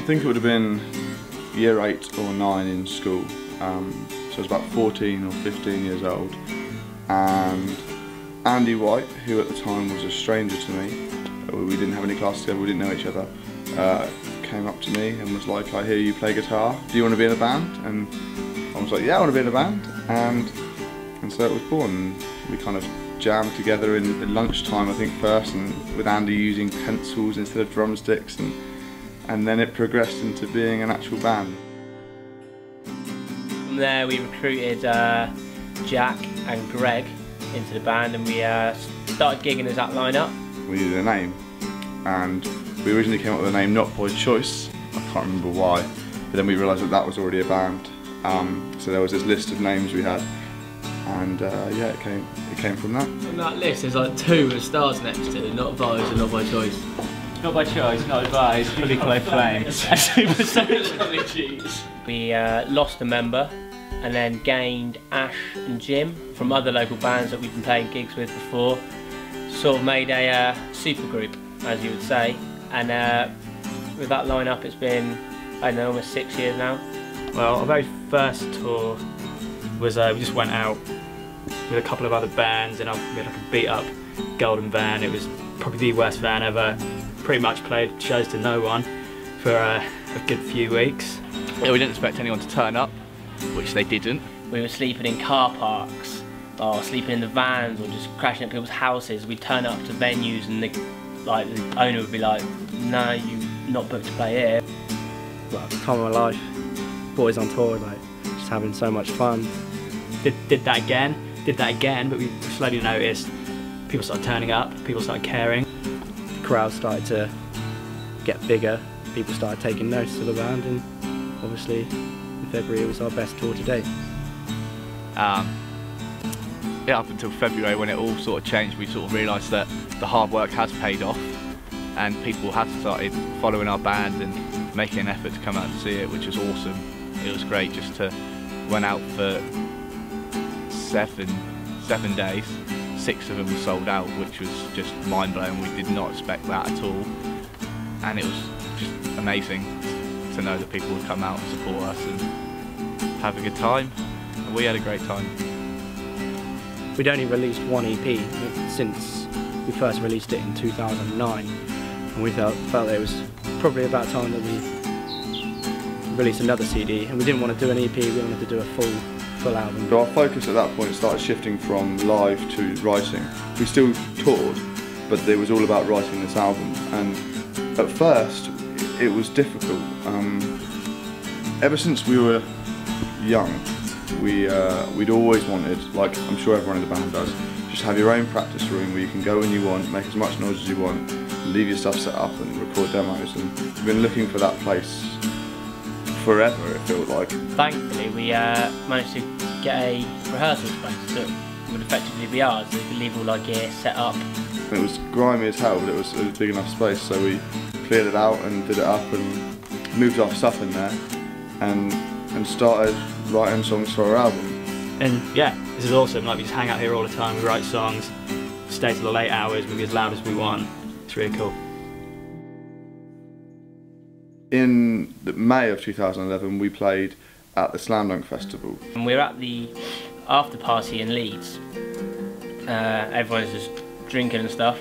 think it would have been year 8 or 9 in school. So I was about 14 or 15 years old, and Andy White, who at the time was a stranger to me, we didn't have any classes together, we didn't know each other, came up to me and was like, I hear you play guitar, do you want to be in a band? And I was like, yeah, I want to be in a band, and so it was born. We kind of jammed together in lunchtime, I think, first, and with Andy using pencils instead of drumsticks, and then it progressed into being an actual band. From there we recruited Jack and Greg into the band, and we started gigging as that line-up. We needed a name, and we originally came up with a name not by choice. I can't remember why, but then we realised that that was already a band. So there was this list of names we had, and yeah, it came from that. On that list there's like 2 with stars next to it, not vibes and not by choice. Not by choice, not advised, fully clothed flames. We lost a member and then gained Ash and Jim from other local bands that we've been playing gigs with before. Sort of made a super group, as you would say, and with that lineup it's been, I don't know, almost 6 years now. Well, our very first tour was we just went out with a couple of other bands, and we had like a beat up golden van. It was probably the worst van ever. Pretty much played shows to no one for a good few weeks. Yeah, we didn't expect anyone to turn up, which they didn't. We were sleeping in car parks, or sleeping in the vans, or just crashing at people's houses. We'd turn up to venues and the owner would be like, no, you're not booked to play here. Well, time of my life, boys on tour, like, just having so much fun. Did that again, but we slowly noticed people started turning up, people started caring. The crowd started to get bigger, people started taking notice of the band, and obviously in February it was our best tour to date. Yeah, up until February, when it all sort of changed, we sort of realised that the hard work has paid off, and people have started following our band and making an effort to come out and see it, which was awesome. It was great just to went out for seven days. 6 of them were sold out, which was just mind-blowing. We did not expect that at all, and it was just amazing to know that people would come out and support us and have a good time, and we had a great time. We'd only released 1 EP since we first released it in 2009, and we felt that it was probably about time that we released another CD, and we didn't want to do an EP, we wanted to do a full album. So our focus at that point started shifting from live to writing. We still toured, but it was all about writing this album, and at first it was difficult. Ever since we were young, we'd always wanted, like I'm sure everyone in the band does, just have your own practice room where you can go when you want, make as much noise as you want, leave your stuff set up and record demos, and we've been looking for that place forever, it felt like. Thankfully we managed to get a rehearsal space that would effectively be ours, so we could leave all our gear set up. It was grimy as hell, but it was a big enough space, so we cleared it out and did it up and moved our stuff in there and started writing songs for our album. And yeah, this is awesome. Like, we just hang out here all the time, we write songs, stay till the late hours, we be as loud as we want. It's really cool. In May of 2011 we played at the Slam Dunk Festival. And we were at the after party in Leeds. Everyone's just drinking and stuff,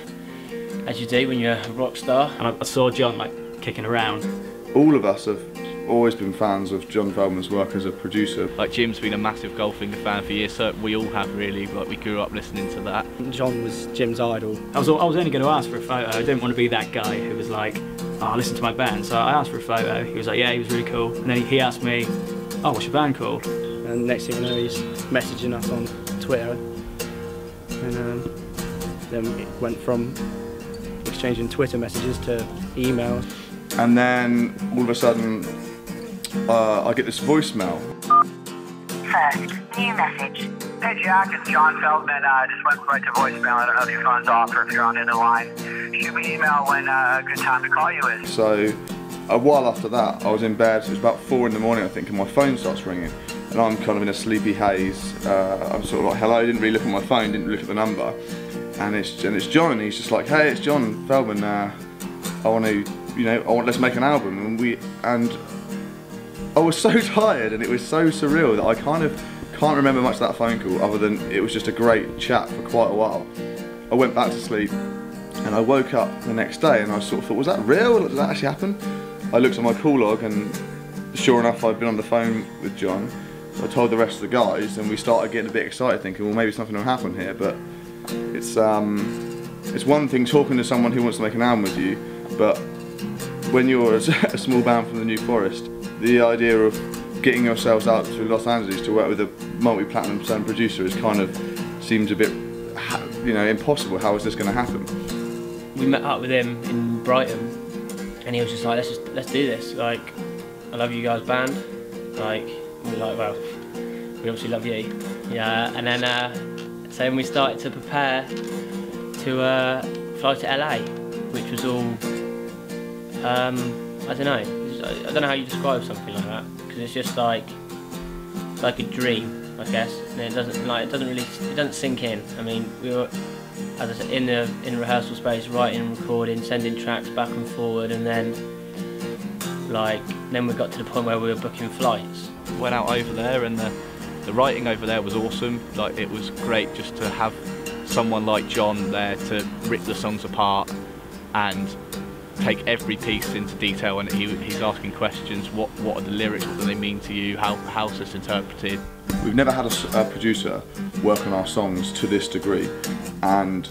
as you do when you're a rock star. And I saw John like kicking around. All of us have always been fans of John Feldman's work as a producer. Like, Jim's been a massive Goldfinger fan for years, so we all have really, but we grew up listening to that. John was Jim's idol. I was only going to ask for a photo. I didn't want to be that guy who was like, oh, listen to my band. So I asked for a photo. He was like, yeah, he was really cool. And then he asked me, oh, what's your band called? And next thing you know, he's messaging us on Twitter. And then it went from exchanging Twitter messages to emails. And then all of a sudden I get this voicemail. First, new message. Hey Jack, it's John Feldman. Just went right to voicemail. I don't know if your phone's off or if you're on the other line. Shoot me an email when a good time to call you is. So a while after that I was in bed, so it was about 4 in the morning I think, and my phone starts ringing. And I'm kind of in a sleepy haze. I'm sort of like, hello, didn't really look at my phone, didn't look at the number. And it's John, and he's just like, hey, it's John Feldman. I want to, let's make an album. and I was so tired and it was so surreal that I kind of can't remember much of that phone call other than it was just a great chat for quite a while. I went back to sleep and I woke up the next day and I sort of thought, was that real? Did that actually happen? I looked at my call log and sure enough I'd been on the phone with John. So I told the rest of the guys and we started getting a bit excited thinking, well, maybe something will happen here, but it's one thing talking to someone who wants to make an album with you, but when you're a small band from the New Forest, the idea of getting yourselves out to Los Angeles to work with a multi-platinum selling producer is kind of seems a bit, you know, impossible. How is this going to happen? We met up with him in Brighton, and he was just like, let's do this. Like, I love you guys' band. Like, we were like, well, we obviously love you. Yeah, and then so we started to prepare to fly to LA, which was all, I don't know. I don't know how you describe something like that, because it's just like a dream, I guess. And it doesn't sink in. I mean, we were, as I said, in the rehearsal space, writing, recording, sending tracks back and forward, and then we got to the point where we were booking flights. Went out over there, and the writing over there was awesome. Like, it was great just to have someone like John there to rip the songs apart and take every piece into detail, and he's asking questions. What are the lyrics? What do they mean to you? How's this interpreted? We've never had a producer work on our songs to this degree, and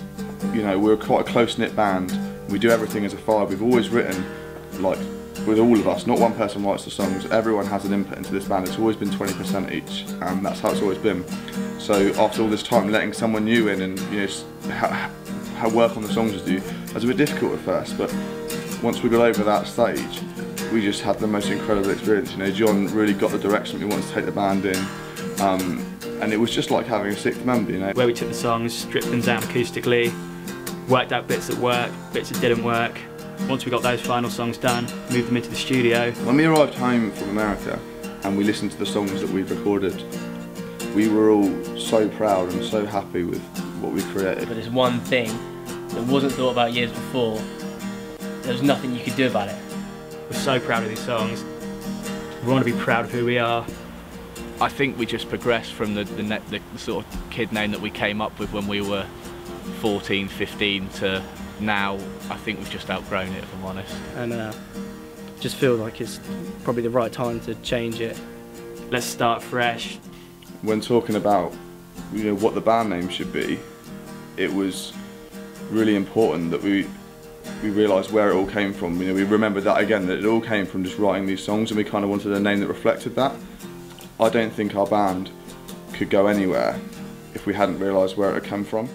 you know, we're quite a close-knit band. We do everything as a five. We've always written, like, with all of us, not one person writes the songs, everyone has an input into this band. It's always been 20% each, and that's how it's always been. So after all this time, letting someone new in and, you know, work on the songs with you, was a bit difficult at first, but once we got over that stage, we just had the most incredible experience. You know, John really got the direction we wanted to take the band in, and it was just like having a sixth member, you know. Where we took the songs, stripped them down acoustically, worked out bits that worked, bits that didn't work. Once we got those final songs done, moved them into the studio. When we arrived home from America and we listened to the songs that we'd recorded, we were all so proud and so happy with what we created. But there's one thing that wasn't thought about years before. There was nothing you could do about it. We're so proud of these songs. We want to be proud of who we are. I think we just progressed from the sort of kid name that we came up with when we were 14, 15 to now. I think we've just outgrown it, if I'm honest. And just feel like it's probably the right time to change it. Let's start fresh. When talking about, you know, what the band name should be, it was really important that we realised where it all came from. You know, we remembered that again, that it all came from just writing these songs, and we kind of wanted a name that reflected that. I don't think our band could go anywhere if we hadn't realised where it had come from.